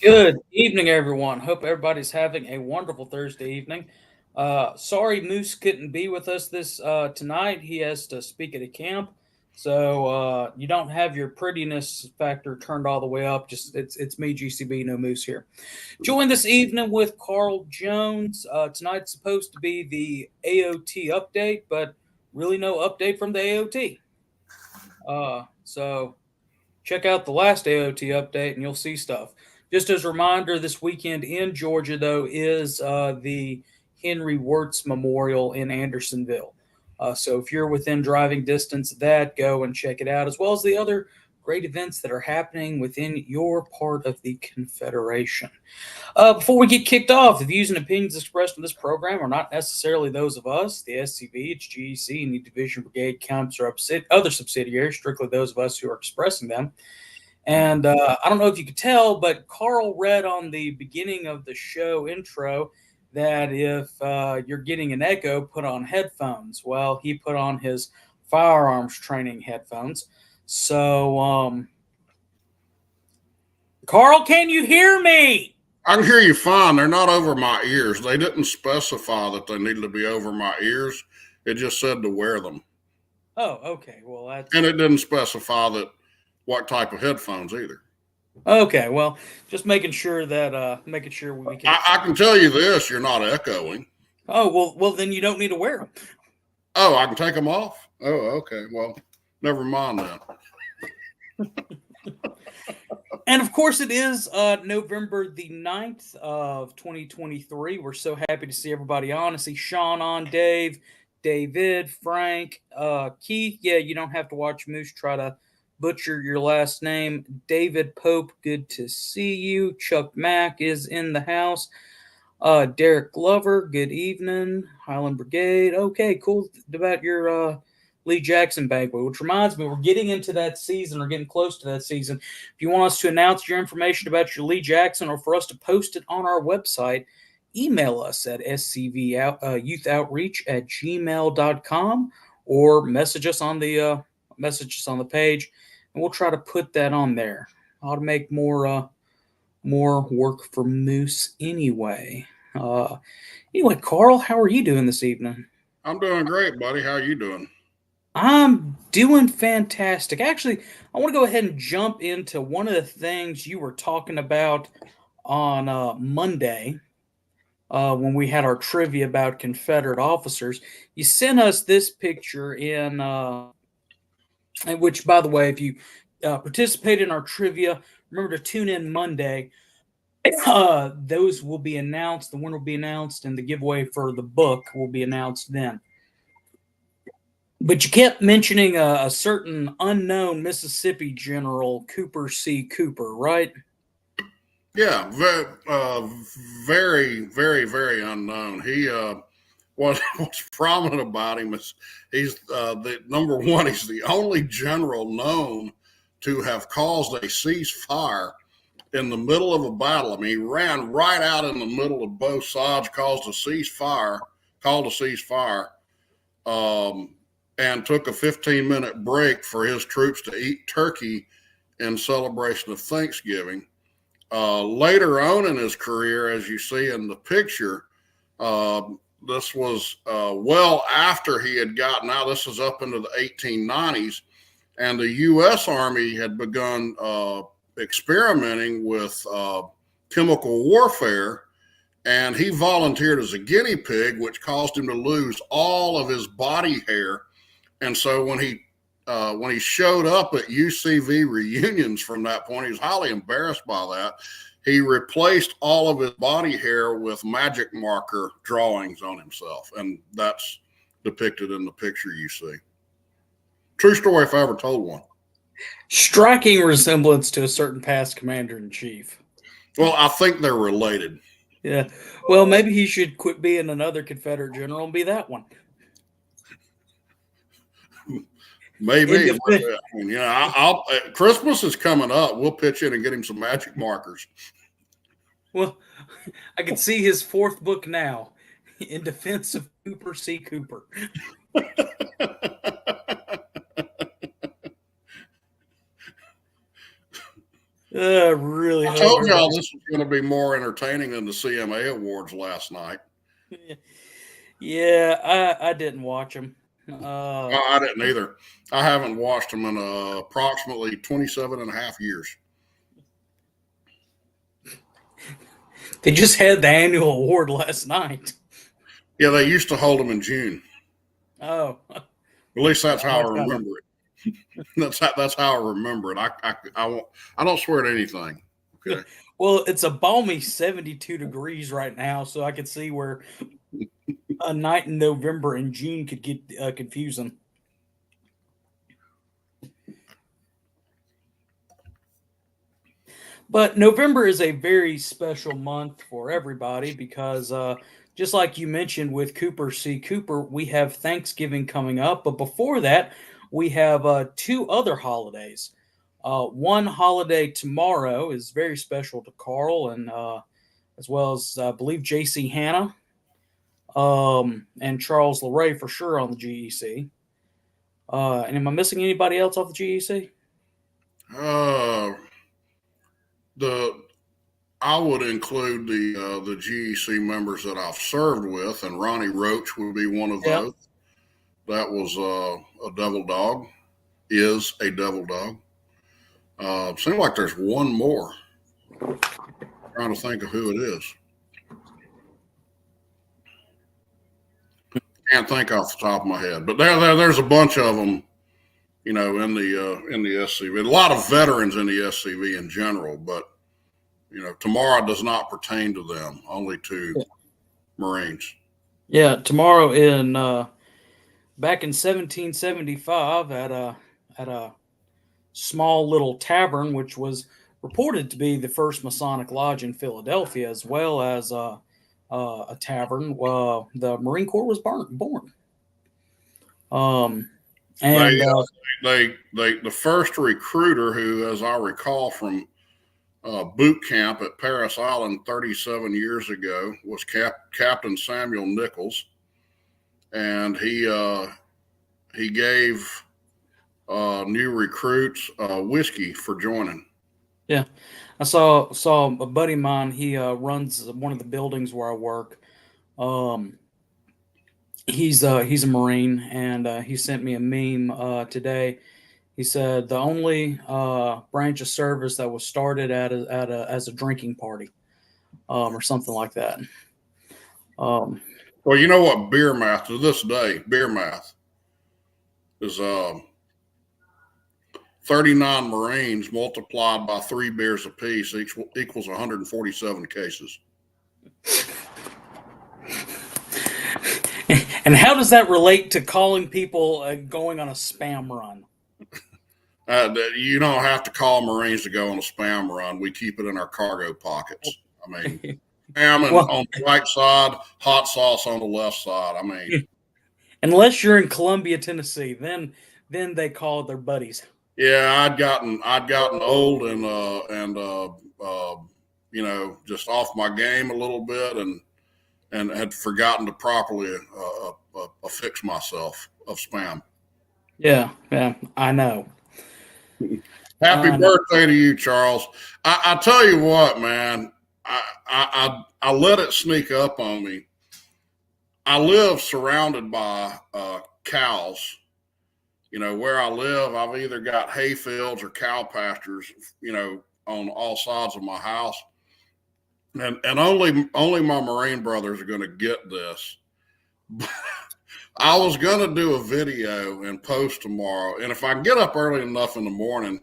Good evening, everyone. Hope everybody's having a wonderful Thursday evening. Sorry, Moose couldn't be with us this tonight. He has to speak at a camp, so you don't have your prettiness factor turned all the way up. Just it's me, GCB, no Moose here. Joined this evening with Carl Jones. Tonight's supposed to be the AoT update, but really no update from the AoT. So check out the last AoT update, and you'll see stuff. Just as a reminder, this weekend in Georgia, though, is the Henry Wirtz Memorial in Andersonville. So if you're within driving distance of that, go and check it out, as well as the other great events that are happening within your part of the Confederation. Before we get kicked off, the views and opinions expressed in this program are not necessarily those of us, the SCV, its GEC, and the Division Brigade camps or other subsidiaries, strictly those of us who are expressing them. And I don't know if you could tell, but Carl read on the beginning of the show intro that if you're getting an echo, put on headphones. Well, he put on his firearms training headphones. So, Carl, can you hear me? I can hear you fine. They're not over my ears. They didn't specify that they needed to be over my ears. It just said to wear them. Oh, okay. Well, that's... And it didn't specify that what type of headphones either. Okay, well, just making sure that we can. I can tell you this: you're not echoing. Oh, well, then you don't need to wear them. Oh, I can take them off. Oh, okay. Well, never mind then. And of course, it is November the 9th of 2023. We're so happy to see everybody on. I see Sean on, Dave, David, Frank, Keith. Yeah, you don't have to watch Moose try to butcher your last name. David Pope, good to see you. Chuck Mack is in the house. Derek Glover, good evening. Highland Brigade. Okay, cool about your Lee Jackson banquet, which reminds me, we're getting into that season or getting close to that season. If you want us to announce your information about your Lee Jackson or for us to post it on our website, email us at scvyouthoutreach@gmail.com or message us on the page, and we'll try to put that on there. Ought to make more work for Moose anyway. Anyway, Carl, how are you doing this evening? I'm doing great, buddy. How are you doing? I'm doing fantastic. Actually, I want to go ahead and jump into one of the things you were talking about on Monday when we had our trivia about Confederate officers. You sent us this picture in which, by the way, if you participate in our trivia, remember to tune in Monday. Those will be announced. The winner will be announced, and the giveaway for the book will be announced then. But you kept mentioning a certain unknown Mississippi general, Cooper C. Cooper, right? Yeah, very, very, very unknown. He what's prominent about him is he's the number one. He's the only general known to have caused a ceasefire in the middle of a battle. I mean, he ran right out in the middle of both sides, called a ceasefire, and took a 15-minute break for his troops to eat turkey in celebration of Thanksgiving. Later on in his career, as you see in the picture, this was well after he had gotten out. This is up into the 1890s, and the U.S. Army had begun experimenting with chemical warfare, and he volunteered as a guinea pig, which caused him to lose all of his body hair. And so when he when he showed up at UCV reunions from that point, he was highly embarrassed by that. He replaced all of his body hair with magic marker drawings on himself, and that's depicted in the picture you see. True story if I ever told one. Striking resemblance to a certain past commander-in-chief. Well, I think they're related. Yeah. Well, maybe he should quit being another Confederate general and be that one. Maybe. I'll Christmas is coming up. We'll pitch in and get him some magic markers. Well, I can see his fourth book now, In Defense of Cooper C. Cooper. Really. I told y'all this was going to be more entertaining than the CMA Awards last night. Yeah, I didn't watch them. I didn't either. I haven't watched them in approximately 27 and a half years. They just had the annual award last night. Yeah, they used to hold them in June. Oh. At least that's how I remember it. That's how I remember it. I don't swear to anything. Okay. Well, it's a balmy 72 degrees right now, so I could see where a night in November and June could get confusing. But November is a very special month for everybody because just like you mentioned with Cooper C. Cooper, we have Thanksgiving coming up. But before that, we have two other holidays. One holiday tomorrow is very special to Carl and as well as, I believe, J.C. Hanna and Charles LeRae for sure on the GEC. And am I missing anybody else off the GEC? I would include the GEC members that I've served with, and Ronnie Roach would be one of those. That was a devil dog, is a devil dog. Seems like there's one more. I'm trying to think of who it is. Can't think off the top of my head, but there's a bunch of them, in the SCV. A lot of veterans in the SCV in general, but tomorrow does not pertain to them, only to Marines. Yeah, tomorrow back in 1775 at a small little tavern, which was reported to be the first Masonic lodge in Philadelphia, as well as a tavern. The Marine Corps was born. And the first recruiter who, as I recall from boot camp at Parris Island 37 years ago, was Captain Samuel Nichols, and he gave new recruits whiskey for joining. Yeah, I saw a buddy of mine. He runs one of the buildings where I work. He's a Marine, and he sent me a meme today. He said the only branch of service that was started as a drinking party, or something like that. Well, you know what beer math to this day? Beer math is 39 Marines multiplied by 3 beers apiece equals 147 cases. And how does that relate to calling people going on a spam run? You don't have to call Marines to go on a spam run. We keep it in our cargo pockets. I mean, spam on the right side, hot sauce on the left side. I mean, unless you're in Columbia, Tennessee, then they call their buddies. Yeah, I'd gotten old and just off my game a little bit, and had forgotten to properly affix myself of spam. Yeah, I know. Happy birthday to you, Charles. I tell you what, man, I let it sneak up on me. I live surrounded by cows. Where I live, I've either got hay fields or cow pastures, on all sides of my house. And only my Marine brothers are going to get this. I was going to do a video and post tomorrow. And if I get up early enough in the morning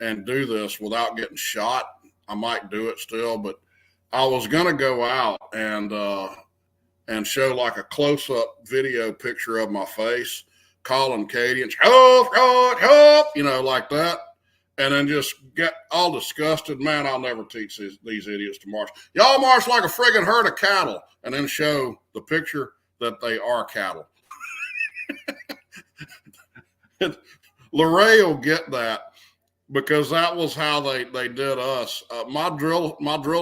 and do this without getting shot, I might do it still. But I was going to go out and show like a close-up video picture of my face, calling Katie and help, you know, like that. And then just get all disgusted. Man, I'll never teach these idiots to march. Y'all march like a friggin' herd of cattle, and then show the picture that they are cattle. Larray will get that because that was how they did us. My drill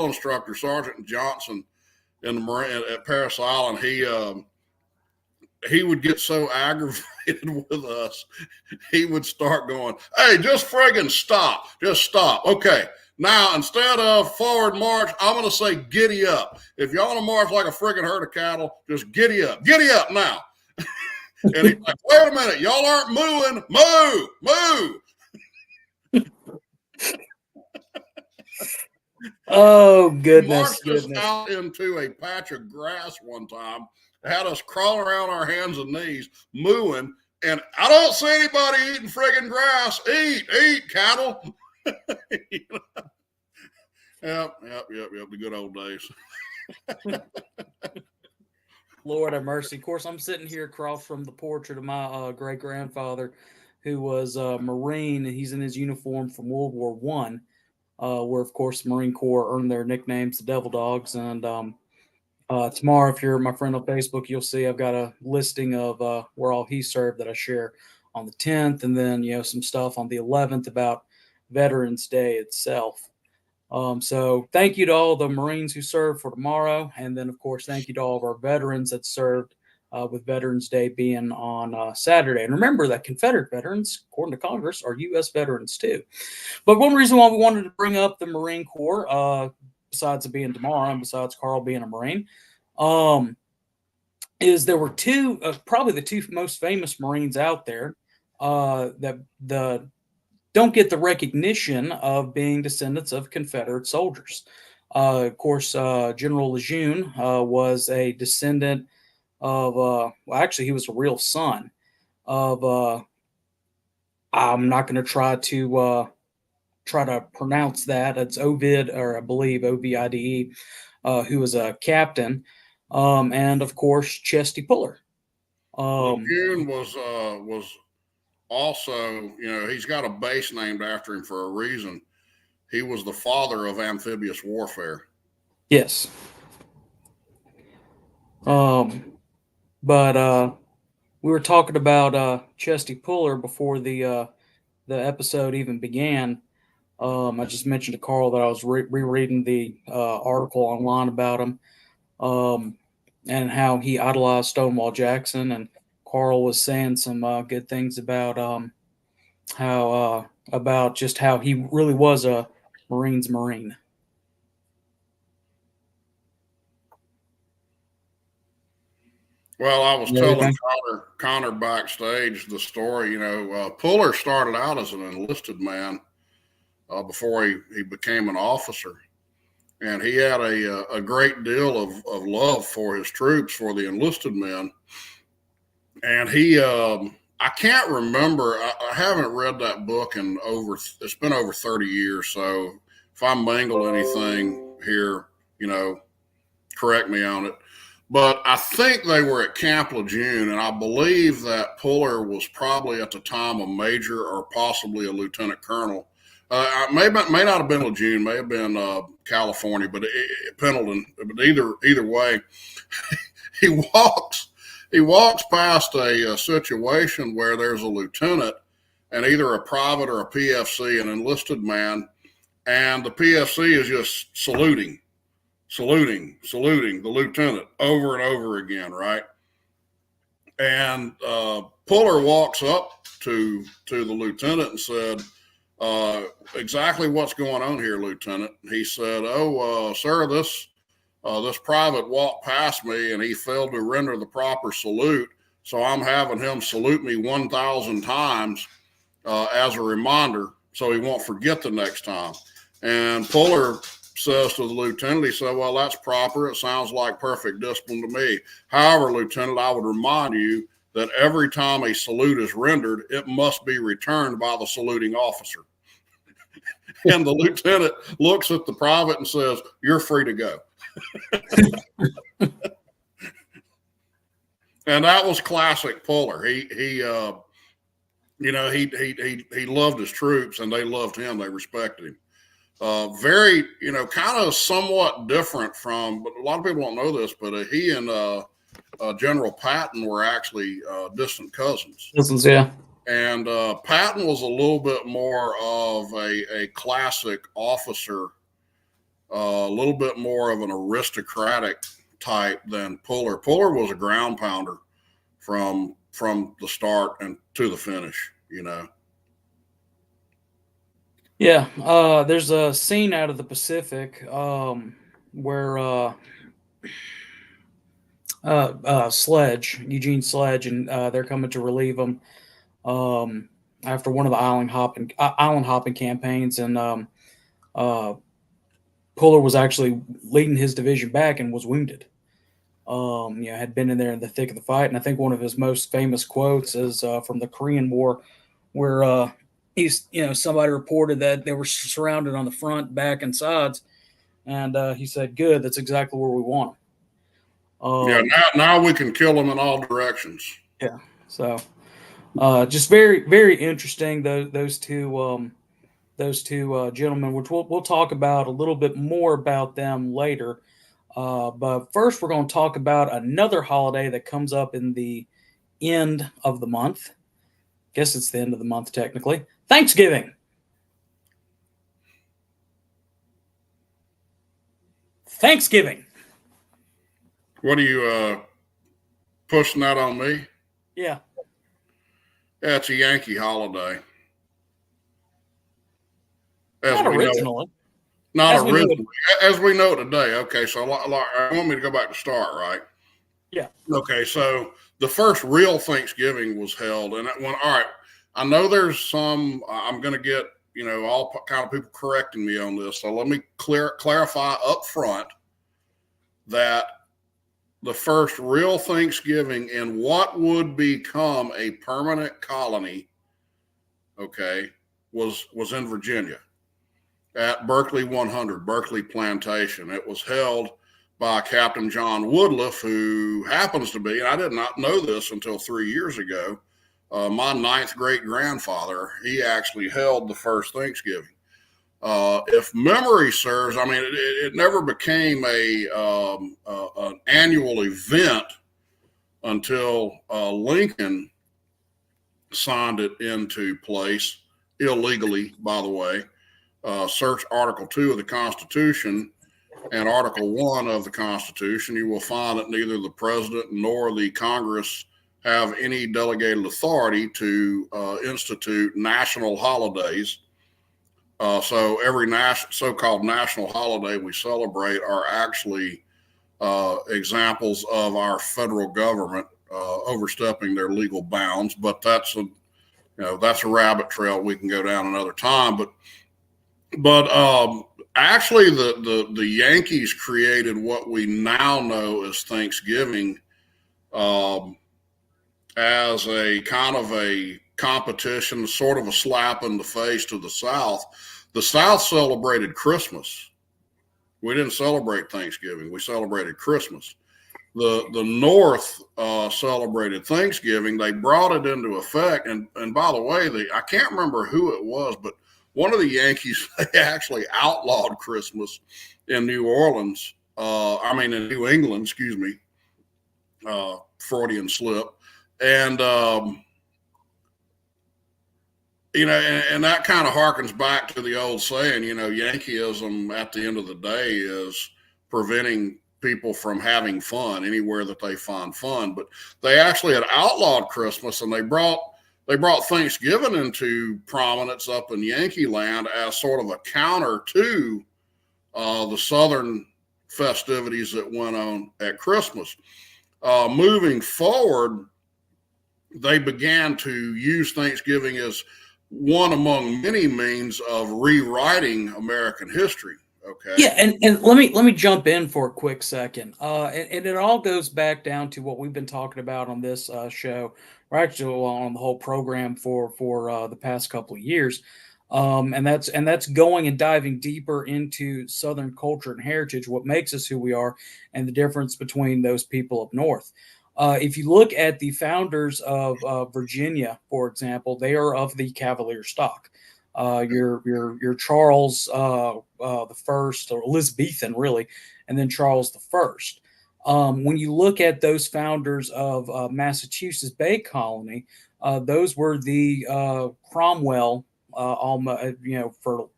instructor, Sergeant Johnson, in the Marine at Parris Island, he would get so aggravated with us, he would start going, "Hey, just friggin' stop. Just stop. Okay, now instead of forward march, I'm going to say giddy up. If y'all want to march like a friggin' herd of cattle, just giddy up. Giddy up now." And he's like, "Wait a minute. Y'all aren't mooing. Moo. Oh, goodness. He marched us out into a patch of grass one time, had us crawling around our hands and knees, mooing, and I don't see anybody eating friggin' grass. Eat, cattle. You know? Yep, the good old days. Lord have mercy. Of course, I'm sitting here across from the portrait of my great-grandfather, who was a Marine, and he's in his uniform from World War One, where, of course, the Marine Corps earned their nicknames, the Devil Dogs. And tomorrow, if you're my friend on Facebook, you'll see I've got a listing of where all he served that I share on the 10th, and then, you know, some stuff on the 11th about Veterans Day itself. So thank you to all the Marines who served for tomorrow. And then, of course, thank you to all of our veterans that served with Veterans Day being on Saturday. And remember that Confederate veterans, according to Congress, are U.S. veterans too. But one reason why we wanted to bring up the Marine Corps, besides it being tomorrow and besides Carl being a Marine, is there were two, probably the two most famous Marines out there that don't get the recognition of being descendants of Confederate soldiers. Of course, General Lejeune was a descendant of, well, actually, he was a real son of, I'm not going to try to pronounce that. It's Ovid, or I believe Ovide, who was a captain, and of course, Chesty Puller. Lejeune was also, you know, he's got a base named after him for a reason. He was the father of amphibious warfare. Yes. But we were talking about Chesty Puller before the episode even began. I just mentioned to Carl that I was rereading the article online about him, and how he idolized Stonewall Jackson, and Carl was saying some good things about about just how he really was a Marine's Marine. Well, I was telling Connor backstage the story. You know, Puller started out as an enlisted man before he became an officer, and he had a great deal of love for his troops, for the enlisted men. And he, I can't remember. I haven't read that book in it's been over 30 years. So if I mangle anything here, you know, correct me on it. But I think they were at Camp Lejeune, and I believe that Puller was probably at the time a major or possibly a lieutenant colonel. May not have been Lejeune, may have been California, but Pendleton. But either way, he walks past a situation where there's a lieutenant and either a private or a PFC, an enlisted man, and the PFC is just saluting the lieutenant over and over again, right? And Puller walks up to the lieutenant and said, exactly what's going on here, Lieutenant. He said, "Oh, sir, this private walked past me and he failed to render the proper salute. So I'm having him salute me 1,000 times as a reminder so he won't forget the next time." And Puller says to the lieutenant, he said, "Well, that's proper. It sounds like perfect discipline to me. However, Lieutenant, I would remind you that every time a salute is rendered, it must be returned by the saluting officer. And the lieutenant looks at the private and says, "You're free to go." And that was classic Puller. He loved his troops, and they loved him. They respected him. Very, kind of somewhat different from, but a lot of people don't know this, but he and General Patton were actually distant cousins. Cousins, yeah. And Patton was a little bit more of a classic officer, a little bit more of an aristocratic type than Puller. Puller was a ground pounder from the start and to the finish, Yeah, there's a scene out of the Pacific where Eugene Sledge, and they're coming to relieve him after one of the island hopping campaigns, and Puller was actually leading his division back and was wounded. Had been in there in the thick of the fight, and I think one of his most famous quotes is from the Korean War, where somebody reported that they were surrounded on the front, back, and sides, and he said, "Good, that's exactly where we want them." Now we can kill them in all directions. Yeah, so just very, very interesting. Those two gentlemen, which we'll talk about a little bit more about them later. But first, we're going to talk about another holiday that comes up in the end of the month. Guess it's the end of the month technically. Thanksgiving. Thanksgiving. What are you pushing that on me? Yeah. Yeah, it's a Yankee holiday. Not originally. Not originally. As we know it today. Okay, so I want me to go back to start, right? Yeah. Okay, so the first real Thanksgiving was held, and all right, I know there's some, I'm going to get, all kind of people correcting me on this. So let me clarify up front that the first real Thanksgiving in what would become a permanent colony, okay, was in Virginia at Berkeley 100, Berkeley Plantation. It was held by Captain John Woodliff, who happens to be, and I did not know this until 3 years ago, my ninth great grandfather. He actually held the first Thanksgiving. If memory serves, I mean, it never became an annual event until Lincoln signed it into place, illegally, by the way. Search Article 2 of the Constitution and Article 1 of the Constitution. You will find that neither the president nor the Congress have any delegated authority to institute national holidays. So every so-called national holiday we celebrate are actually examples of our federal government overstepping their legal bounds. But that's a rabbit trail we can go down another time. But actually, the Yankees created what we now know as Thanksgiving as a kind of a competition, sort of a slap in the face to the South. The South celebrated Christmas. We didn't celebrate Thanksgiving. We celebrated Christmas. The North celebrated Thanksgiving. They brought it into effect. And by the way, I can't remember who it was, but one of the Yankees, they actually outlawed Christmas in New Orleans. In New England, excuse me. Freudian slip. And, and that kind of harkens back to the old saying, Yankeeism at the end of the day is preventing people from having fun anywhere that they find fun. But they actually had outlawed Christmas, and they brought Thanksgiving into prominence up in Yankee land as sort of a counter to the Southern festivities that went on at Christmas. Moving forward, they began to use Thanksgiving as one among many means of rewriting American history. Okay. Yeah, and let me jump in for a quick second. And it all goes back down to what we've been talking about on this show, or actually on the whole program for the past couple of years. And that's going and diving deeper into Southern culture and heritage, what makes us who we are, and the difference between those people up north. If you look at the founders of Virginia, for example, they are of the Cavalier stock. Your Charles the first, or Elizabethan really, and then Charles the first. When you look at those founders of Massachusetts Bay Colony, those were the Cromwell, for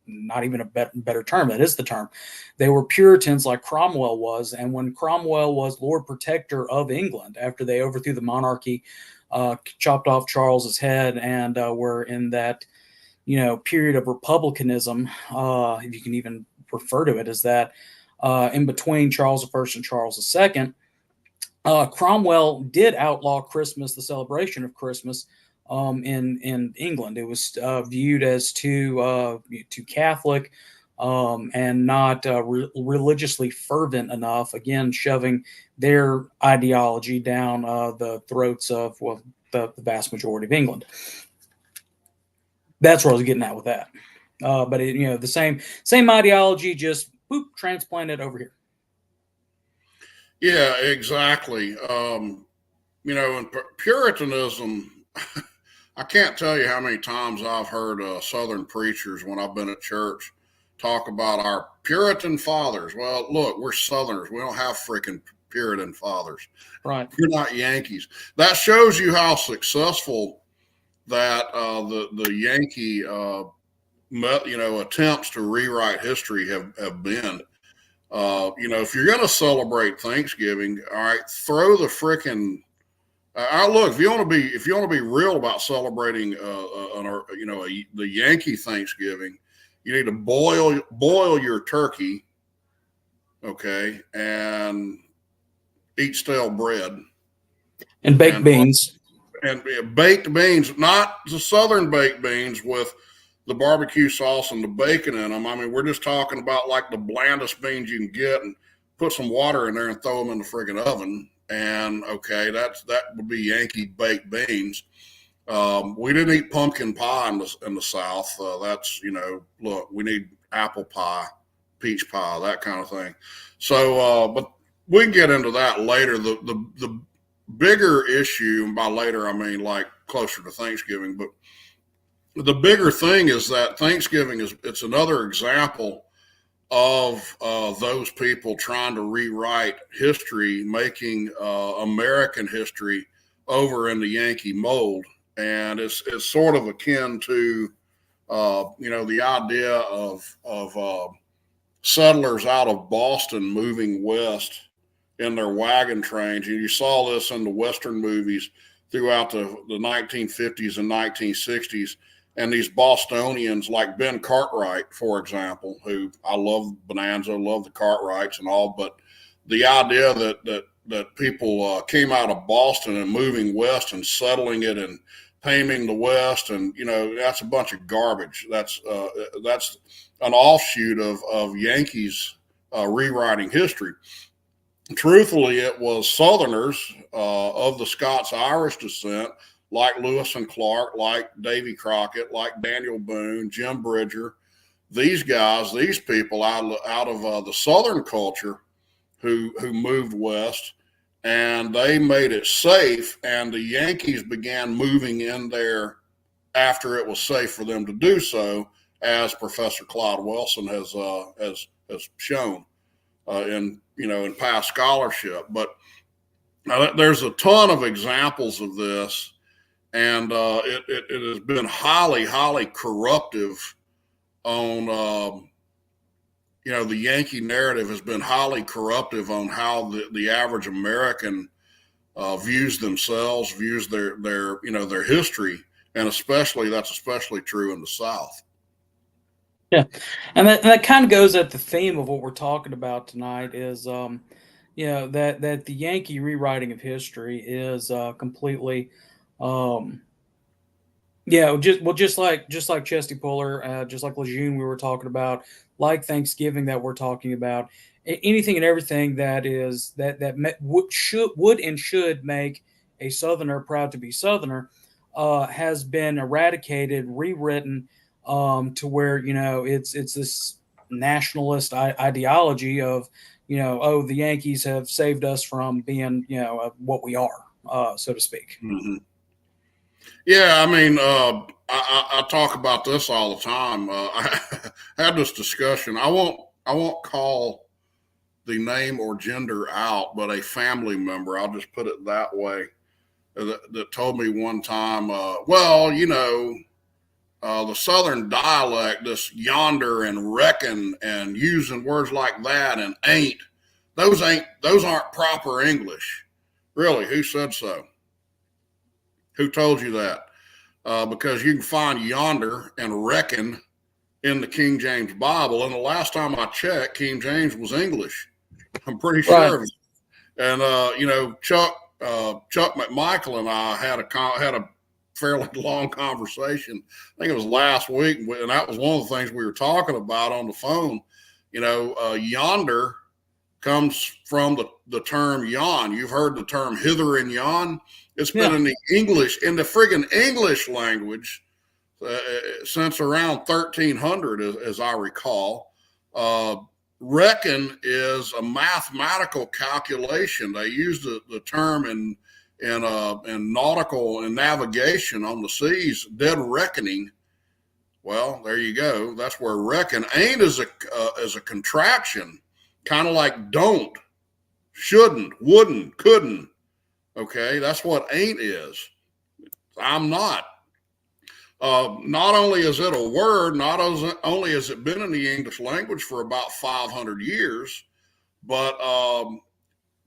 not even a better term, that is the term. They were Puritans like Cromwell was, and when Cromwell was Lord Protector of England after they overthrew the monarchy, chopped off Charles's head, and were in that period of republicanism, if you can even refer to it as that, in between Charles I and Charles II. Cromwell did outlaw Christmas, the celebration of Christmas, in England. It was viewed as too Catholic, and not religiously fervent enough. Again, shoving their ideology down the throats of the vast majority of England. That's where I was getting at with that. But the same ideology, just boop, transplanted over here. Yeah, exactly. In Puritanism, I can't tell you how many times I've heard Southern preachers when I've been at church talk about our Puritan fathers. Well, look, we're Southerners. We don't have freaking Puritan fathers. Right. You're not Yankees. That shows you how successful that the Yankee attempts to rewrite history have been. If you're going to celebrate Thanksgiving, all right, throw the frickin' look. If you want to be real about celebrating, the Yankee Thanksgiving, you need to boil your turkey, okay, and eat stale bread And baked beans. And baked beans, not the Southern baked beans with the barbecue sauce and the bacon in them. I mean, we're just talking about like the blandest beans you can get, and put some water in there and throw them in the friggin' oven. And okay, that would be Yankee baked beans. We didn't eat pumpkin pie in the South. That's look, we need apple pie, peach pie, that kind of thing. So, but we can get into that later. The bigger issue, and by later I mean like closer to Thanksgiving, but the bigger thing is that Thanksgiving it's another example of those people trying to rewrite history, making American history over in the Yankee mold. And it's sort of akin to the idea of settlers out of Boston moving west in their wagon trains. And you saw this in the Western movies throughout the 1950s and 1960s. And these Bostonians, like Ben Cartwright, for example, who I love Bonanza, love the Cartwrights and all, but the idea that people came out of Boston and moving west and settling it and taming the West, and that's a bunch of garbage. That's an offshoot of Yankees rewriting history. Truthfully, it was Southerners of the Scots-Irish descent, like Lewis and Clark, like Davy Crockett, like Daniel Boone, Jim Bridger, these guys, these people out of the Southern culture who moved west, and they made it safe, and the Yankees began moving in there after it was safe for them to do so, as Professor Clyde Wilson has shown in past scholarship. But there's a ton of examples of this. And it has been highly, highly corruptive on, the Yankee narrative has been highly corruptive on how the average American views themselves, views their history. And that's especially true in the South. Yeah. And that kind of goes at the theme of what we're talking about tonight is, that the Yankee rewriting of history is completely, Yeah, just like Chesty Puller, just like Lejeune we were talking about, like Thanksgiving that we're talking about, anything and everything that is would and should make a Southerner proud to be Southerner, has been eradicated, rewritten, to where it's this nationalist ideology of, oh, the Yankees have saved us from being, what we are, so to speak. Mm-hmm. Yeah, I mean, I talk about this all the time. I had this discussion. I won't call the name or gender out, but a family member, I'll just put it that way, that told me one time, well, the Southern dialect, this yonder and reckon and using words like that and those aren't proper English. Really, who said so? Who told you that? Because you can find yonder and reckon in the King James Bible. And the last time I checked, King James was English. I'm pretty Right. sure of it. And Chuck McMichael and I had a fairly long conversation. I think it was last week, and that was one of the things we were talking about on the phone. Yonder comes from the term yon. You've heard the term hither and yon. It's been Yeah. in the friggin' English language since around 1300, as I recall. Reckon is a mathematical calculation. They use the term in nautical and navigation on the seas, dead reckoning. Well, there you go. That's where reckon. Ain't is a contraction, kind of like don't, shouldn't, wouldn't, couldn't. Okay, that's what ain't is. I'm not. Not only is it a word, not only has it been in the English language for about 500 years, but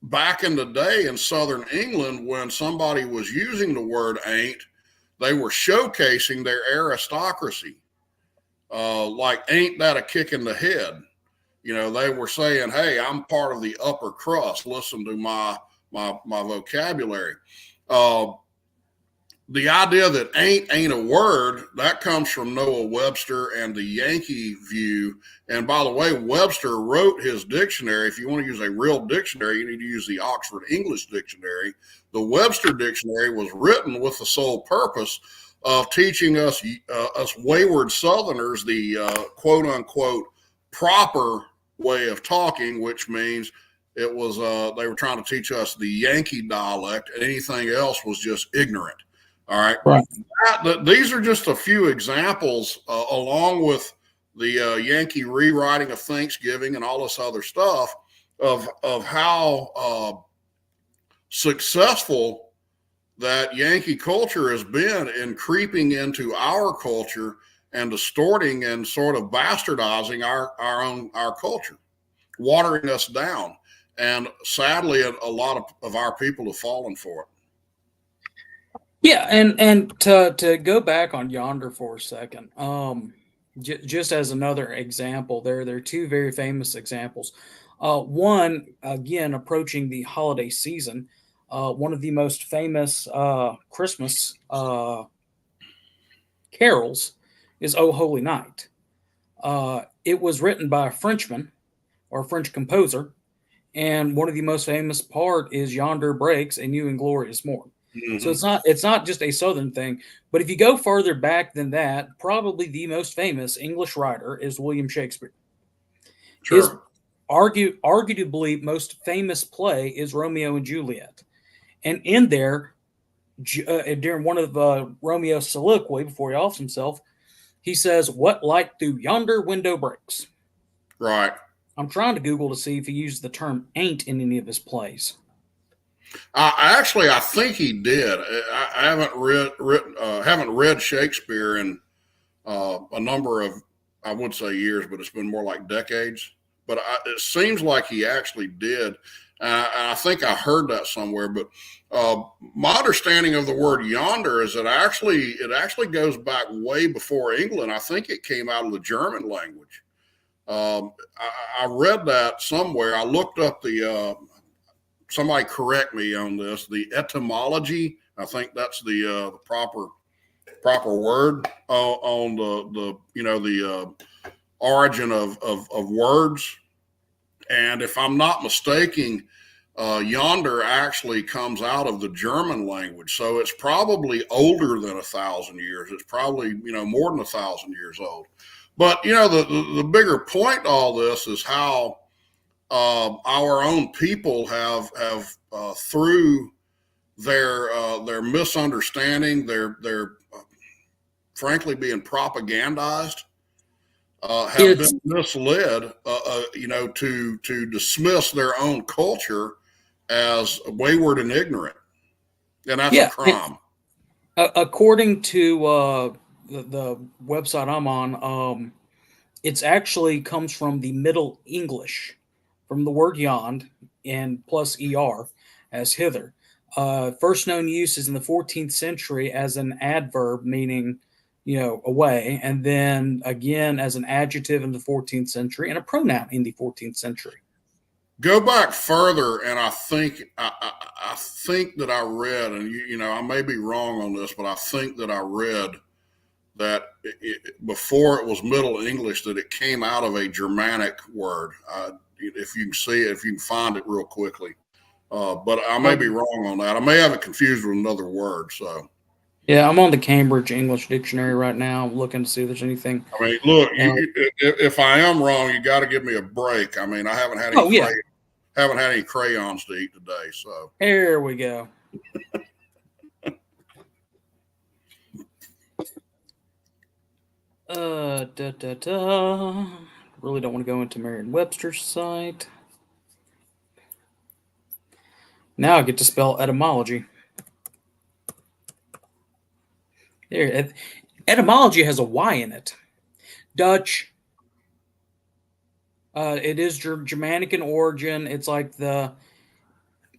back in the day in Southern England, when somebody was using the word ain't, they were showcasing their aristocracy. Like, ain't that a kick in the head? They were saying, hey, I'm part of the upper crust. Listen to my vocabulary. The idea that ain't a word, that comes from Noah Webster and the Yankee view. And by the way, Webster wrote his dictionary. If you want to use a real dictionary, you need to use the Oxford English Dictionary. The Webster Dictionary was written with the sole purpose of teaching us wayward Southerners the quote unquote proper way of talking, which means it was they were trying to teach us the Yankee dialect, and anything else was just ignorant. All right. Right. These are just a few examples, along with the Yankee rewriting of Thanksgiving and all this other stuff, of how successful that Yankee culture has been in creeping into our culture and distorting and sort of bastardizing our culture, watering us down. And sadly, a lot of our people have fallen for it. Yeah, and to go back on yonder for a second, just as another example, there are two very famous examples. One, again, approaching the holiday season, one of the most famous Christmas carols is "O Holy Night." It was written by a Frenchman or a French composer, and one of the most famous part is "Yonder breaks a new and glorious morn." So Mm-hmm. it's not just a Southern thing, but if you go further back than that, probably the most famous English writer is William Shakespeare. His Sure. arguably most famous play is Romeo and Juliet, and in there, during one of Romeo's soliloquy before he offs himself, he says, "What light through yonder window breaks?" Right. I'm trying to Google to see if he used the term "ain't" in any of his plays. I think he did. I haven't read Shakespeare in a number of, I would say, years, but it's been more like decades. But it seems like he actually did. I think I heard that somewhere. But my understanding of the word yonder is that it actually goes back way before England. I think it came out of the German language. I read that somewhere. I looked up somebody correct me on this, the etymology. I think that's the proper proper word on the origin of words. And if I'm not mistaken, yonder actually comes out of the German language. So it's probably older than 1,000 years. It's probably, more than 1,000 years old. But, the bigger point to all this is how our own people have through their misunderstanding, their frankly being propagandized, have been misled, to dismiss their own culture as wayward and ignorant, and that's a crime. According to the website I'm on, it's actually comes from the Middle English, from the word yond and plus er as hither. First known use is in the 14th century as an adverb meaning, away, and then again as an adjective in the 14th century and a pronoun in the 14th century. Go back further, and I think that I read, and I may be wrong on this, but I think that I read that before it was Middle English, that it came out of a Germanic word. If you can see it, if you can find it real quickly, but I may be wrong on that. I may have it confused with another word. So. Yeah, I'm on the Cambridge English Dictionary right now, looking to see if there's anything. I mean, look, if I am wrong, you got to give me a break. I mean, I haven't had any crayons to eat today, so here we go. Really don't want to go into Merriam-Webster's site. Now I get to spell etymology. There, etymology has a Y in it. Dutch. It is Germanic in origin. It's like the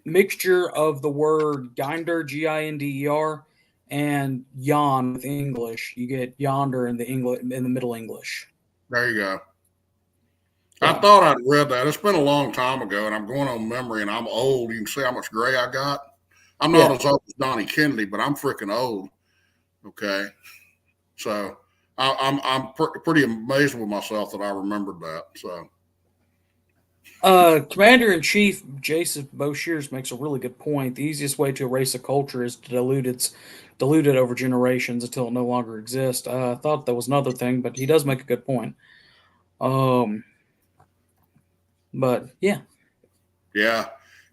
mixture of the word ginder, Ginder, and yon with English. You get yonder in the Middle English. There you go. Yeah. I thought I'd read that. It's been a long time ago, and I'm going on memory, and I'm old. You can see how much gray I got. I'm not as old as Donnie Kennedy, but I'm freaking old. Okay, so I'm pretty amazed with myself that I remembered that. So, Commander-in-Chief Jason Boshears makes a really good point. The easiest way to erase a culture is to dilute it over generations until it no longer exists. I thought that was another thing, but he does make a good point. But yeah.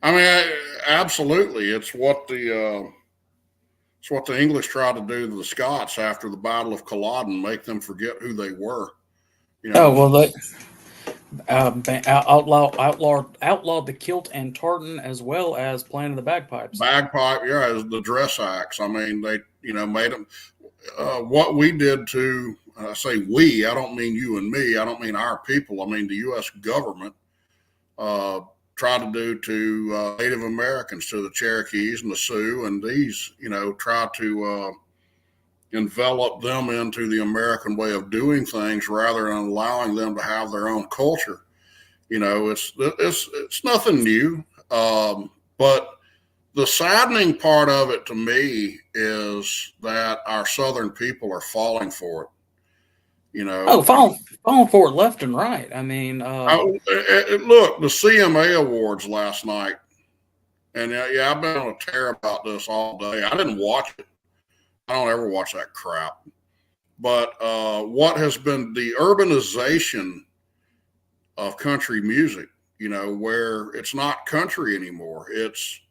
I mean, absolutely, it's what the English tried to do to the Scots after the Battle of Culloden, make them forget who they were. Oh well, they outlawed the kilt and tartan as well as playing the bagpipes. Bagpipe, as the dress acts. I mean, they made them. What we did to, I say we, I don't mean you and me. I don't mean our people. I mean the U.S. government tried to do to Native Americans, to the Cherokees and the Sioux, and these, try to envelop them into the American way of doing things rather than allowing them to have their own culture. It's nothing new, but the saddening part of it to me is that our Southern people are falling for it. Falling for it left and right. I mean, look, the CMA Awards last night, and I've been on a tear about this all day. I didn't watch it. I don't ever watch that crap. But what has been the urbanization of country music, where it's not country anymore. It's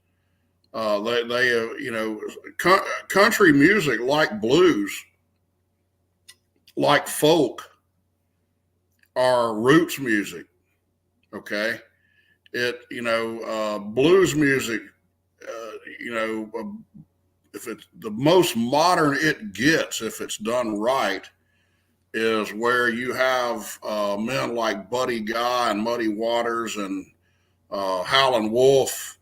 country music, like blues, like folk, are roots music. Okay. Blues music, if it's the most modern it gets, if it's done right, is where you have men like Buddy Guy and Muddy Waters and Howlin' Wolf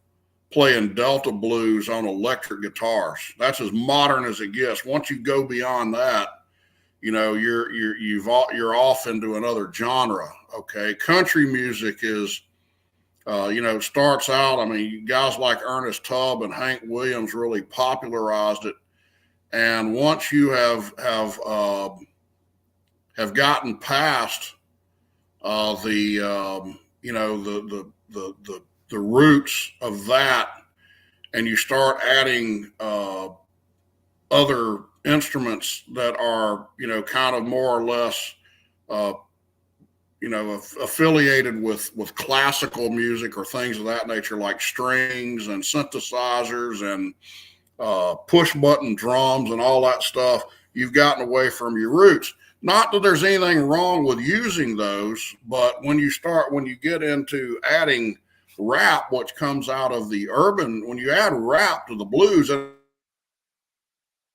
playing Delta blues on electric guitars. That's as modern as it gets. Once you go beyond that, you're off into another genre. Okay, country music is, starts out. I mean, guys like Ernest Tubb and Hank Williams really popularized it, And once you have gotten past the roots of that, and you start adding other instruments that are, kind of more or less, affiliated with classical music or things of that nature, like strings and synthesizers and push button drums and all that stuff, you've gotten away from your roots. Not that there's anything wrong with using those, but when you get into adding rap, which comes out of the urban, when you add rap to the blues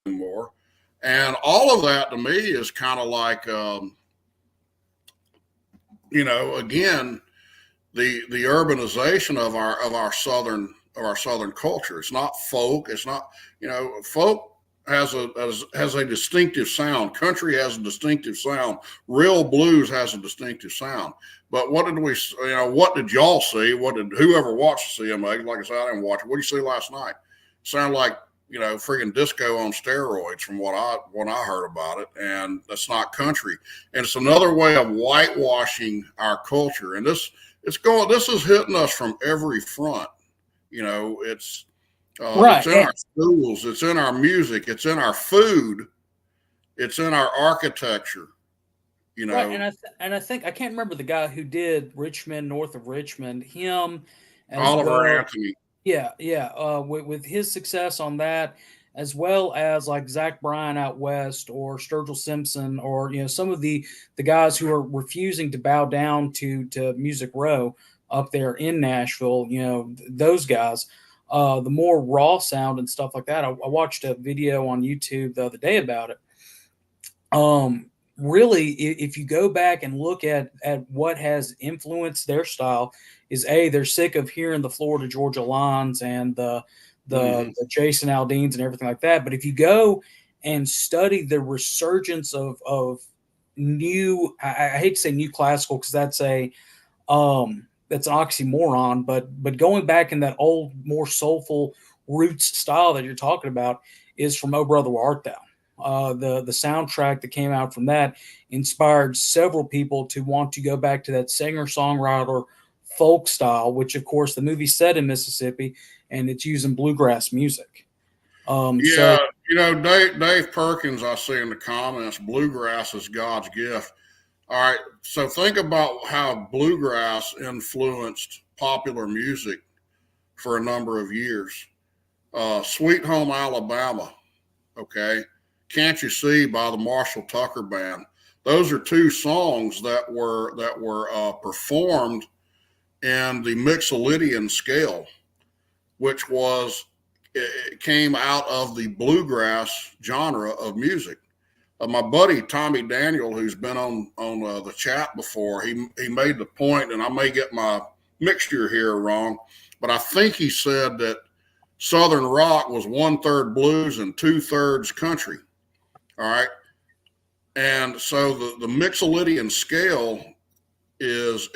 anymore, and all of that to me is kind of like, again, the urbanization of our southern culture. It's not folk. It's not, folk has a distinctive sound. Country has a distinctive sound. Real blues has a distinctive sound. But what did y'all see? What did whoever watched the CMA? Like I said, I didn't watch it. What did you see last night? Sounded like, freaking disco on steroids from what I heard about it. And that's not country. And it's another way of whitewashing our culture. And this is hitting us from every front. It's Right. It's in our schools, it's in our music, it's in our food, it's in our architecture. Right, and I think I can't remember the guy who did Richmond, north of Richmond. Him as Oliver well. Anthony. Yeah, yeah. With his success on that, as well as like Zach Bryan out west, or Sturgill Simpson, or some of the guys who are refusing to bow down to Music Row up there in Nashville. Those guys. The more raw sound and stuff like that. I watched a video on YouTube the other day about it. Really, if you go back and look at what has influenced their style, is they're sick of hearing the Florida Georgia lines and the Jason Aldeans and everything like that. But if you go and study the resurgence of new, I hate to say new classical, because that's an oxymoron, but going back in that old, more soulful roots style that you're talking about is from Oh Brother Where Art Thou. The soundtrack that came out from that inspired several people to want to go back to that singer-songwriter folk style, which of course the movie's set in Mississippi, and it's using bluegrass music. Yeah, Dave Perkins, I see in the comments, bluegrass is God's gift. All right, so think about how bluegrass influenced popular music for a number of years. Sweet Home Alabama, okay? Can't You See by the Marshall Tucker Band. Those are two songs that were performed in the Mixolydian scale, which it came out of the bluegrass genre of music. My buddy Tommy Daniel, who's been on the chat before, he made the point, and I may get my mixture here wrong, but I think he said that Southern rock was 1/3 blues and 2/3 country. All right. And so the Mixolydian scale is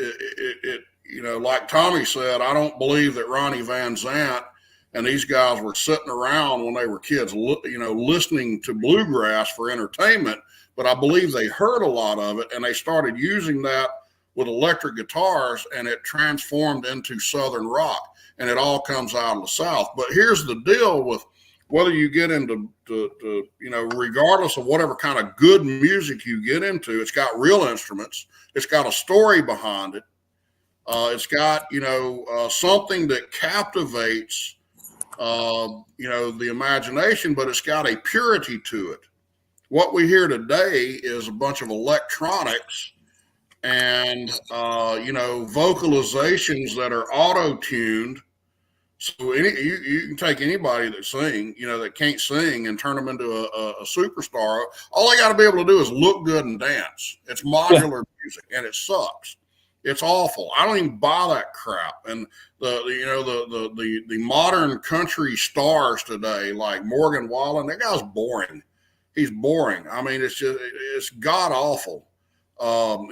like Tommy said, I don't believe that Ronnie Van Zant and these guys were sitting around when they were kids, listening to bluegrass for entertainment, but I believe they heard a lot of it, and they started using that with electric guitars, and it transformed into Southern rock, and it all comes out of the South. But here's the deal with whether you get into, regardless of whatever kind of good music you get into, it's got real instruments. It's got a story behind it. It's got, something that captivates, the imagination, but it's got a purity to it. What we hear today is a bunch of electronics and, vocalizations that are auto-tuned. So you can take anybody that that can't sing, and turn them into a superstar. All they got to be able to do is look good and dance. It's modular music, and it sucks. It's awful. I don't even buy that crap. And the modern country stars today, like Morgan Wallen, that guy's boring. He's boring. I mean, it's god awful.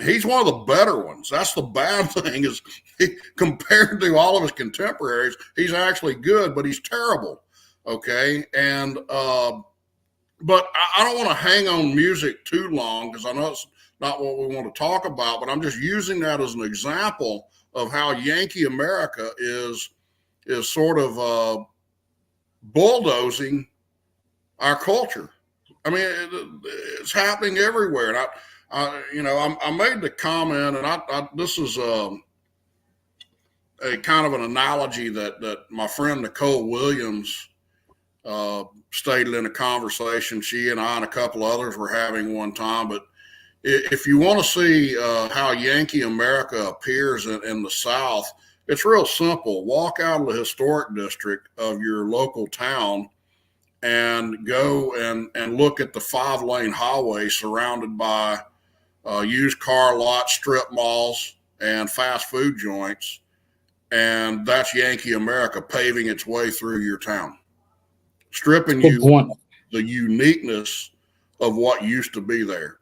He's one of the better ones. That's the bad thing, is compared to all of his contemporaries, he's actually good, but he's terrible. Okay. And but I don't want to hang on music too long because I know it's not what we want to talk about, but I'm just using that as an example of how Yankee America is sort of bulldozing our culture. I mean, it's happening everywhere. And I made the comment, and this is a kind of an analogy that my friend Nicole Williams stated in a conversation she and I and a couple others were having one time. But if you want to see how Yankee America appears in the South, it's real simple. Walk out of the historic district of your local town and go and look at the 5-lane highway surrounded by used car lots, strip malls, and fast food joints. And that's Yankee America paving its way through your town, stripping Good you point. of the uniqueness of what used to be there.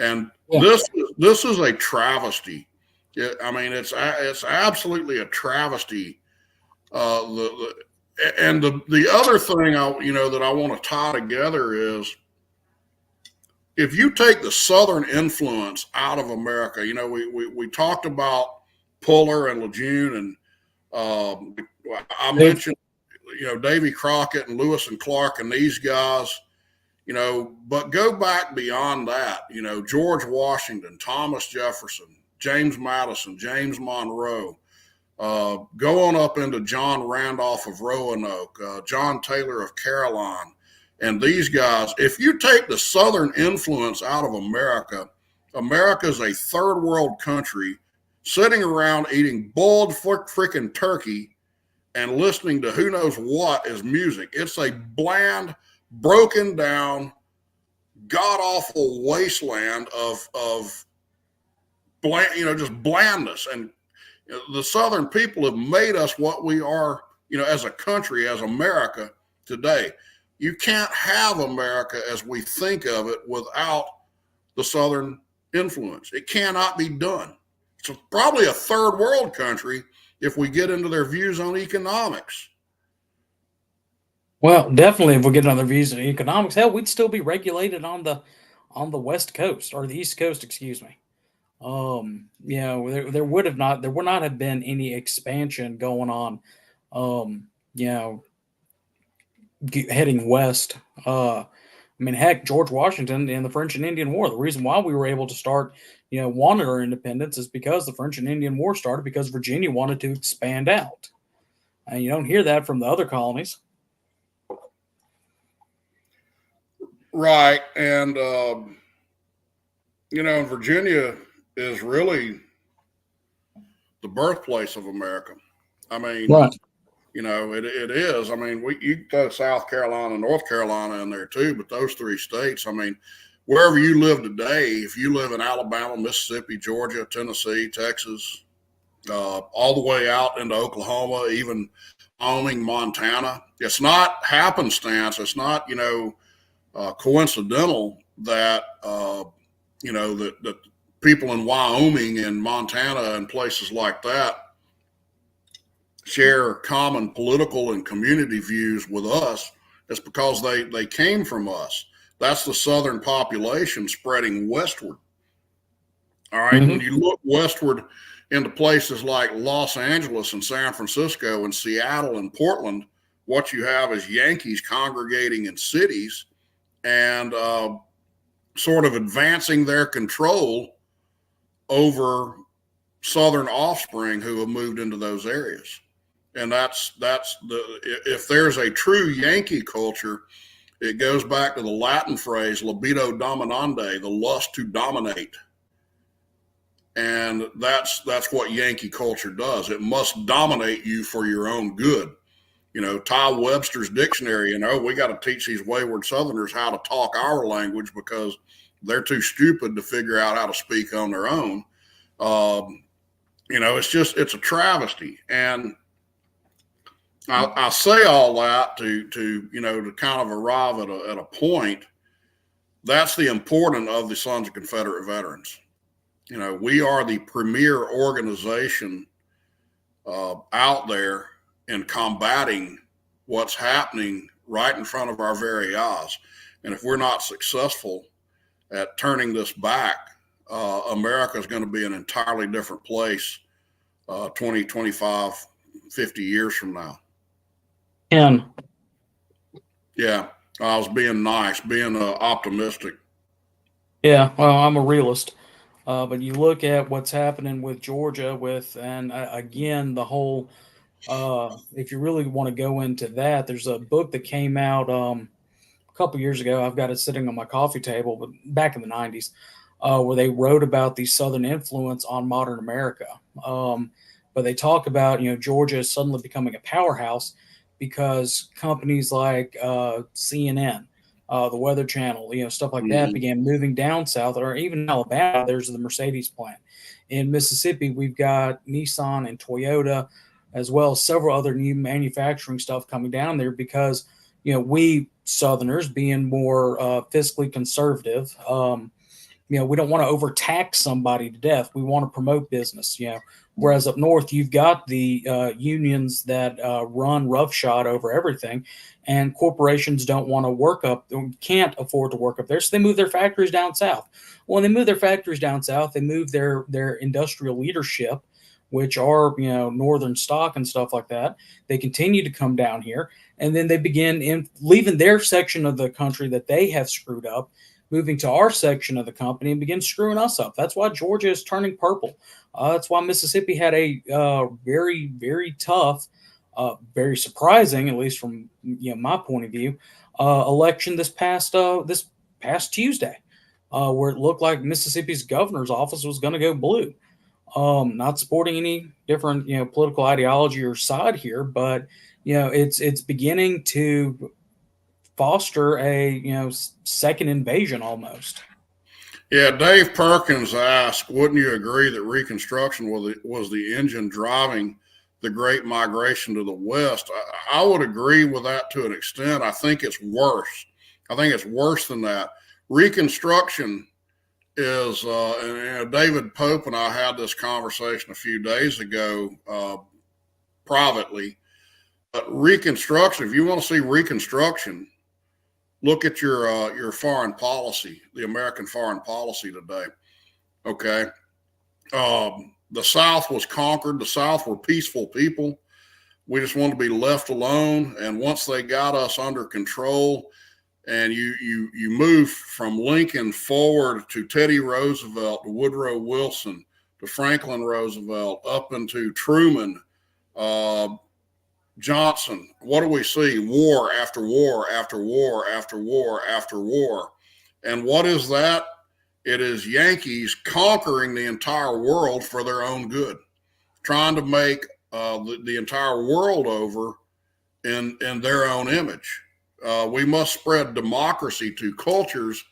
And Yeah. this is a travesty. I mean, it's absolutely a travesty. The other thing that I want to tie together is if you take the Southern influence out of America. We talked about Puller and Lejeune, and I mentioned Davy Crockett and Lewis and Clark and these guys. But go back beyond that. George Washington, Thomas Jefferson, James Madison, James Monroe. Go on up into John Randolph of Roanoke, John Taylor of Caroline, and these guys. If you take the Southern influence out of America, America is a third world country sitting around eating boiled freaking turkey and listening to who knows what as music. It's a bland, broken down, god awful wasteland of bland, just blandness. And the Southern people have made us what we are, as a country, as America today. You can't have America as we think of it without the Southern influence. It cannot be done. It's probably a third world country if we get into their views on economics. Well, definitely, if we get another views on economics, hell, we'd still be regulated on the West Coast or the East Coast, excuse me. There would not have been any expansion going on. Heading west. Heck, George Washington in the French and Indian War. The reason why we were able to start, wanting our independence is because the French and Indian War started because Virginia wanted to expand out, and you don't hear that from the other colonies. Right. And, Virginia is really the birthplace of America. I mean, right. It is. I mean, you go South Carolina, North Carolina in there too, but those 3 states, I mean, wherever you live today, if you live in Alabama, Mississippi, Georgia, Tennessee, Texas, all the way out into Oklahoma, even Wyoming, Montana, it's not happenstance. It's not, coincidental that, that people in Wyoming and Montana and places like that share common political and community views with us. It's because they came from us. That's the Southern population spreading westward. All right. Mm-hmm. When you look westward into places like Los Angeles and San Francisco and Seattle and Portland, what you have is Yankees congregating in cities and sort of advancing their control over Southern offspring who have moved into those areas. And if there's a true Yankee culture, it goes back to the Latin phrase libido dominandi, the lust to dominate. And that's what Yankee culture does. It must dominate you for your own good. Ty Webster's dictionary, we got to teach these wayward Southerners how to talk our language because they're too stupid to figure out how to speak on their own. It's a travesty. And I say all that to kind of arrive at a point. That's the importance of the Sons of Confederate Veterans. We are the premier organization out there in combating what's happening right in front of our very eyes. And if we're not successful at turning this back, America is going to be an entirely different place 20, 25, 50 years from now. Ken. Yeah, I was being nice, being optimistic. Yeah, well, I'm a realist. But you look at what's happening with Georgia, and again, the whole, if you really want to go into that, there's a book that came out a couple years ago. I've got it sitting on my coffee table, but back in the 90s, where they wrote about the Southern influence on modern America. But they talk about, Georgia is suddenly becoming a powerhouse because companies like CNN, the Weather Channel, stuff like that Mm-hmm. began moving down south, or even Alabama. There's the Mercedes plant. In Mississippi, we've got Nissan and Toyota, as well as several other new manufacturing stuff coming down there because we Southerners, being more fiscally conservative, we don't want to overtax somebody to death. We want to promote business. Whereas up north, you've got the unions that run roughshod over everything, and corporations don't want to work up, can't afford to work up there, so they move their factories down south. When they move their factories down south, they move their industrial leadership, which are northern stock and stuff like that. They continue to come down here, and then they begin leaving their section of the country that they have screwed up, moving to our section of the company and begin screwing us up. That's why Georgia is turning purple. That's why Mississippi had a very, very tough, very surprising, at least from my point of view, election this past Tuesday, where it looked like Mississippi's governor's office was going to go blue. Not supporting any different political ideology or side here, but it's beginning to foster a second invasion almost. Yeah, Dave Perkins asked, wouldn't you agree that Reconstruction was the engine driving the Great Migration to the West? I would agree with that to an extent. I think it's worse. I think it's worse than that. Reconstruction is, and David Pope and I had this conversation a few days ago privately. But Reconstruction, if you want to see Reconstruction, look at your foreign policy, the American foreign policy today. Okay. The South was conquered. The South were peaceful people. We just wanted to be left alone. And once they got us under control, and you move from Lincoln forward to Teddy Roosevelt, to Woodrow Wilson, to Franklin Roosevelt, up into Truman, Johnson, what do we see? War after war after war after war after war. And what is that? It is Yankees conquering the entire world for their own good, trying to make the entire world over in their own image. We must spread democracy to cultures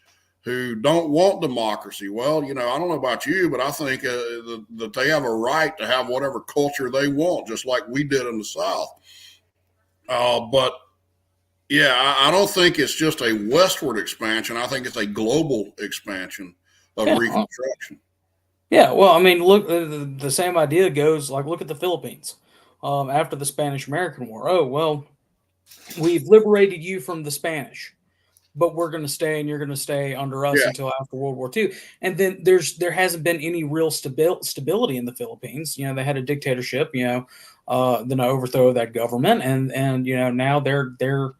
who don't want democracy. Well, I don't know about you, but I think that they have a right to have whatever culture they want, just like we did in the South. But yeah, I don't think it's just a westward expansion. I think it's a global expansion of Reconstruction. Yeah, well, I mean, look, the same idea goes, like, look at the Philippines after the Spanish-American War. Oh, well, we've liberated you from the Spanish, but we're going to stay, and you're going to stay under us until after World War II. And then there hasn't been any real stability in the Philippines. They had a dictatorship, then an overthrow of that government, and now they're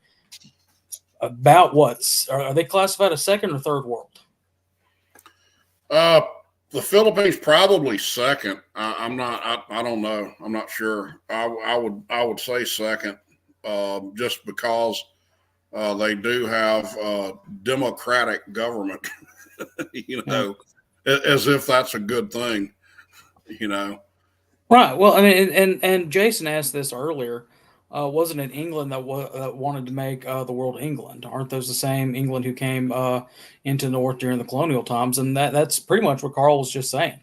about are they classified as second or third world? The Philippines probably second. I'm not. I don't know. I'm not sure. I would say second, just because they do have a democratic government. As if that's a good thing. Right. Well, I mean, and Jason asked this earlier. Wasn't it England that wanted to make the world England? Aren't those the same England who came into the North during the colonial times? And that's pretty much what Carl was just saying.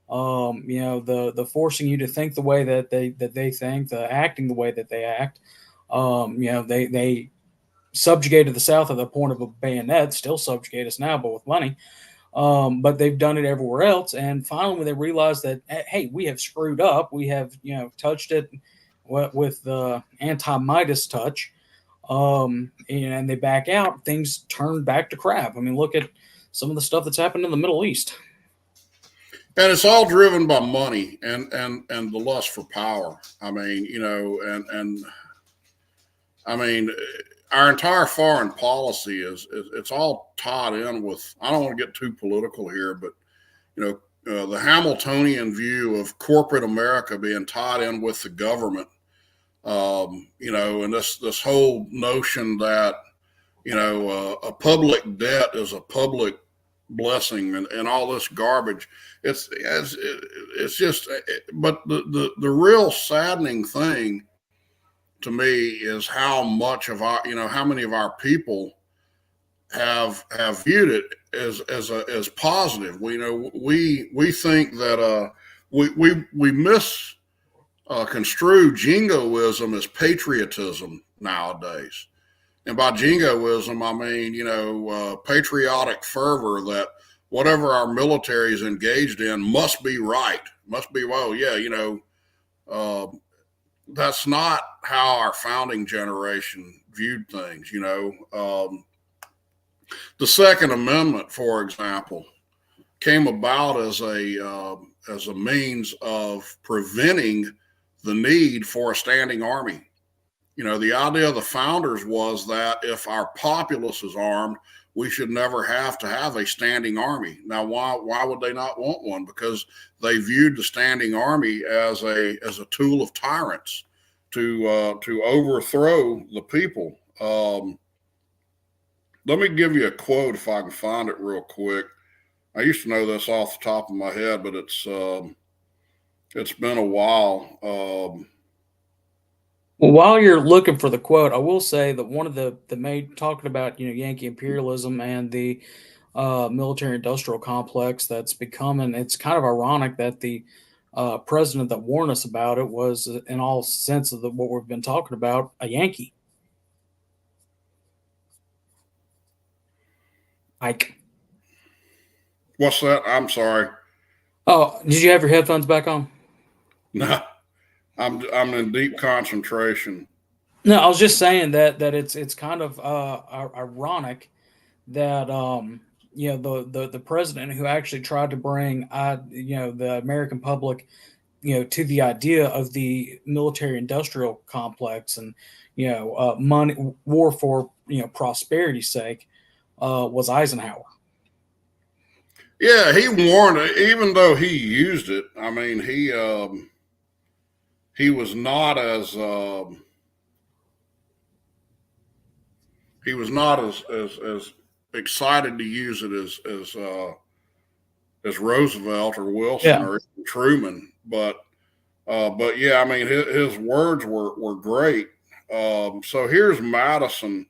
The forcing you to think the way that they think, the acting the way that they act. They subjugated the South at the point of a bayonet, still subjugate us now, but with money. But they've done it everywhere else. And finally, when they realized that, hey, we have screwed up, we have touched it with the anti-Midas touch, and they back out, things turn back to crap. I mean, look at some of the stuff that's happened in the Middle East. And it's all driven by money and the lust for power. I mean, and I mean, our entire foreign policy is it's all tied in with. I don't want to get too political here, but the Hamiltonian view of corporate America being tied in with the government. And this whole notion that a public debt is a public blessing and all this garbage. It's just, but the real saddening thing to me is how much of our, how many of our people have viewed it as positive. We think that we misconstrue jingoism as patriotism nowadays. And by jingoism, I mean, patriotic fervor that whatever our military is engaged in must be right, must be, well, yeah, that's not how our founding generation viewed things. The Second Amendment, for example, came about as a means of preventing the need for a standing army. The idea of the founders was that if our populace is armed, we should never have to have a standing army. Now, why would they not want one? Because they viewed the standing army as a tool of tyrants to overthrow the people. Let me give you a quote if I can find it real quick. I used to know this off the top of my head, but it's been a while. Well, while you're looking for the quote, I will say that one of the main talking about Yankee imperialism and the military-industrial complex that's becoming. It's kind of ironic that the president that warned us about it was, in all sense of what we've been talking about, a Yankee. Ike. What's that? I'm sorry. Oh, did you have your headphones back on? No, I'm in deep concentration. No, I was just saying that it's kind of ironic that the president who actually tried to bring the American public to the idea of the military industrial complex and money war for prosperity's sake was Eisenhower. Yeah, he warned it, even though he used it. I mean, he was not as as excited to use it as Roosevelt or Wilson or Truman, but yeah, I mean his words were great. So here's Madison.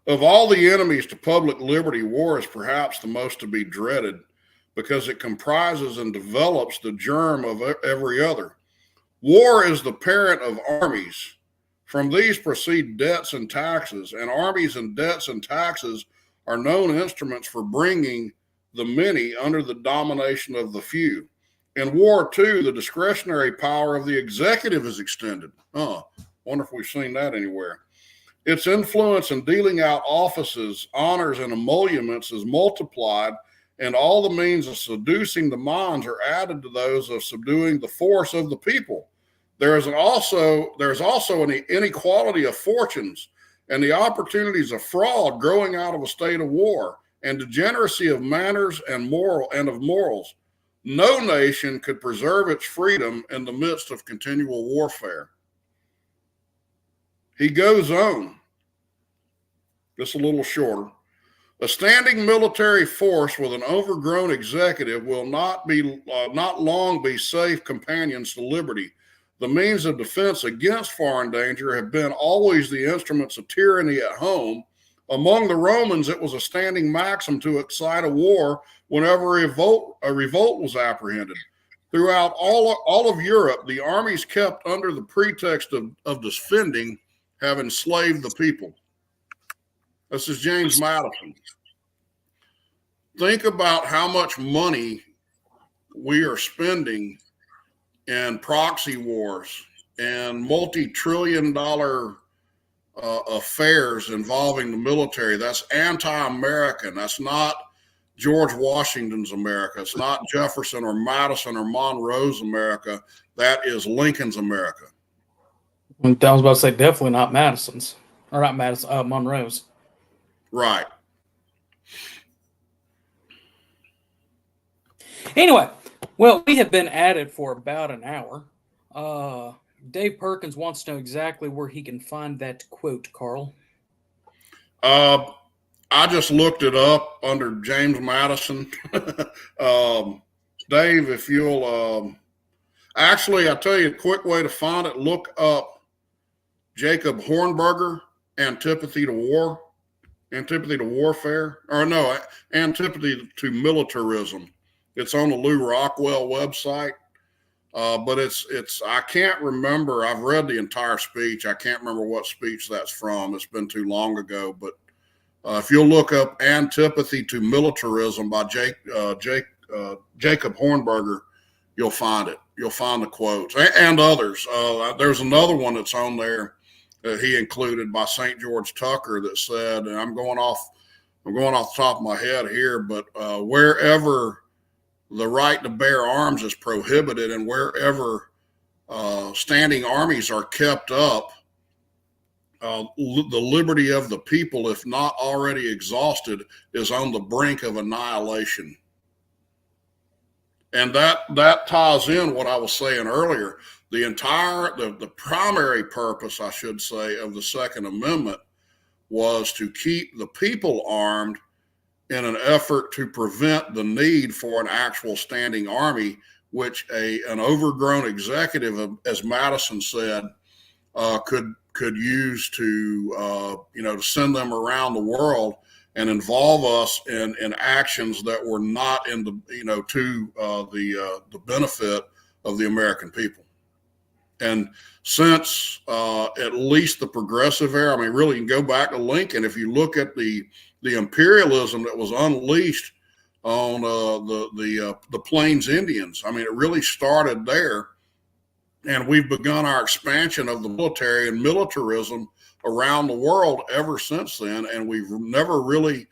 Of all the enemies to public liberty, war is perhaps the most to be dreaded because it comprises and develops the germ of every other. War is the parent of armies. From these proceed debts and taxes, and armies and debts and taxes are known instruments for bringing the many under the domination of the few. In war, too, the discretionary power of the executive is extended. Wonder if we've seen that anywhere. Its influence in dealing out offices, honors, and emoluments is multiplied, and all the means of seducing the minds are added to those of subduing the force of the people. There's also an inequality of fortunes and the opportunities of fraud growing out of a state of war and degeneracy of manners and of morals. No nation could preserve its freedom in the midst of continual warfare. He goes on, just a little shorter. A standing military force with an overgrown executive will not long be safe companions to liberty. The means of defense against foreign danger have been always the instruments of tyranny at home. Among the Romans, it was a standing maxim to excite a war whenever a revolt was apprehended. Throughout all of Europe, the armies kept under the pretext of defending have enslaved the people. This is James Madison. Think about how much money we are spending in proxy wars and multi-trillion-dollar affairs involving the military, that's anti-American. That's not George Washington's America. It's not Jefferson or Madison or Monroe's America. That is Lincoln's America. I was about to say definitely not Madison's, or not Madison, Monroe's. Right. Anyway, well, we have been at it for about an hour. Dave Perkins wants to know exactly where he can find that quote, Carl. I just looked it up under James Madison. Dave, if you'll, actually, I'll tell you a quick way to find it. Look up Jacob Hornberger, Antipathy to War, Antipathy to Warfare, or no, Antipathy to Militarism. It's on the Lou Rockwell website. But it's I can't remember. I've read the entire speech. I can't remember what speech that's from. It's been too long ago. But if you'll look up Antipathy to Militarism by Jacob Hornberger, you'll find it. You'll find the quotes and others. There's another one that's on there that he included by St. George Tucker that said, and I'm going off the top of my head here, but wherever the right to bear arms is prohibited and wherever standing armies are kept up, the liberty of the people, if not already exhausted, is on the brink of annihilation. And that ties in what I was saying earlier. The primary purpose, I should say, of the Second Amendment was to keep the people armed in an effort to prevent the need for an actual standing army, which an overgrown executive, as Madison said, could use to to send them around the world and involve us in actions that were not in the to the benefit of the American people. And since at least the progressive era, I mean, really, you can go back to Lincoln. If you look at the imperialism that was unleashed on the Plains Indians, I mean, it really started there. And we've begun our expansion of the military and militarism around the world ever since then. And we've never really,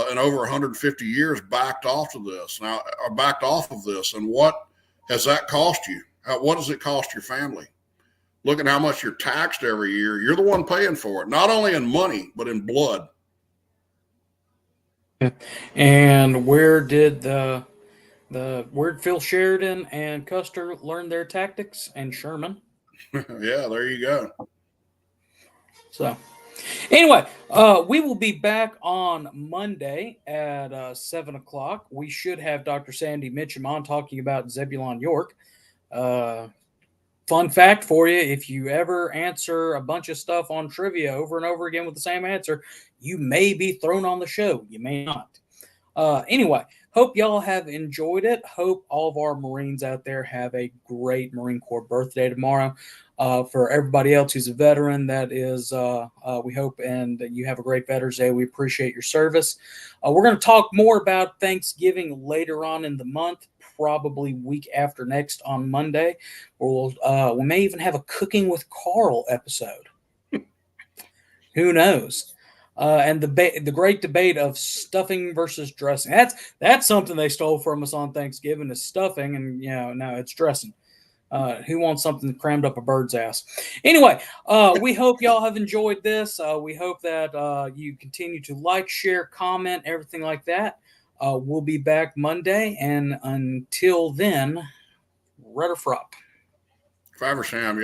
in over 150 years, backed off of this. And what has that cost you? What does it cost your family? Look at how much you're taxed every year. You're the one paying for it, not only in money, but in blood. And where did where'd Phil Sheridan and Custer learn their tactics? And Sherman. Yeah, there you go. So anyway, we will be back on Monday at 7 o'clock. We should have Dr. Sandy Mitchum on talking about Zebulon York. Fun fact for you, if you ever answer a bunch of stuff on trivia over and over again with the same answer, you may be thrown on the show. You may not. Anyway, hope y'all have enjoyed it. Hope all of our Marines out there have a great Marine Corps birthday tomorrow. For everybody else who's a veteran, that is, we hope, and you have a great Veterans Day. We appreciate your service. We're going to talk more about Thanksgiving later on in the month, probably week after next on Monday. We may even have a Cooking with Carl episode. Who knows? And the great debate of stuffing versus dressing. That's something they stole from us on Thanksgiving, is stuffing, and now it's dressing. Who wants something crammed up a bird's ass? Anyway, we hope y'all have enjoyed this. We hope that you continue to like, share, comment, everything like that. We'll be back Monday, and until then, Rudder Frop. Faversham,